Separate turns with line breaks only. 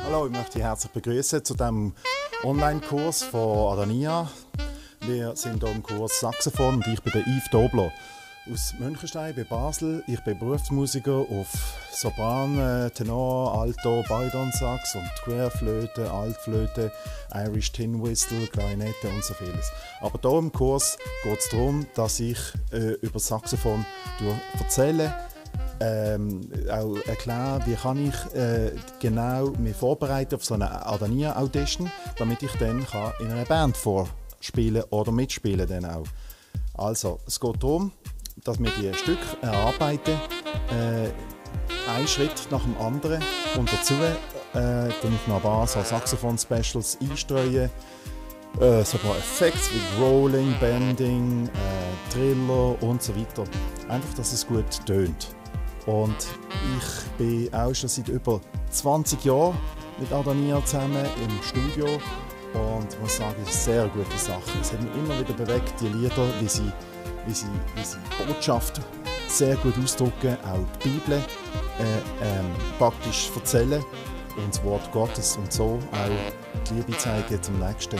Hallo, ich möchte Sie herzlich begrüßen zu diesem Online-Kurs von Adania. Wir sind hier im Kurs Saxophon und ich bin der Yves Dobler aus Münchenstein bei Basel. Ich bin Berufsmusiker auf Sopran, Tenor, Alto, Bariton-Sax und Querflöte, Altflöte, Irish Tin Whistle, Klarinette und so vieles. Aber hier im Kurs geht es darum, dass ich über Saxophon erzähle, auch erklären, wie kann ich genau mich vorbereiten auf so eine Adania-Audition, damit ich dann in einer Band vorspielen oder mitspielen dann auch. Also, es geht darum, dass wir die Stücke erarbeiten, einen Schritt nach dem anderen, und dazu ich noch ein paar so Saxophon-Specials einstreuen, so ein paar Effekte wie Rolling, Bending, Triller und so weiter. Einfach, dass es gut tönt. Und ich bin auch schon seit über 20 Jahren mit Adania zusammen im Studio und ich muss sagen, es ist eine sehr gute Sache. Es hat mich immer wieder bewegt, die Lieder, wie sie Botschaft sehr gut ausdrücken, auch die Bibel praktisch erzählen und das Wort Gottes und so auch die Liebe zeigen zum Nächsten.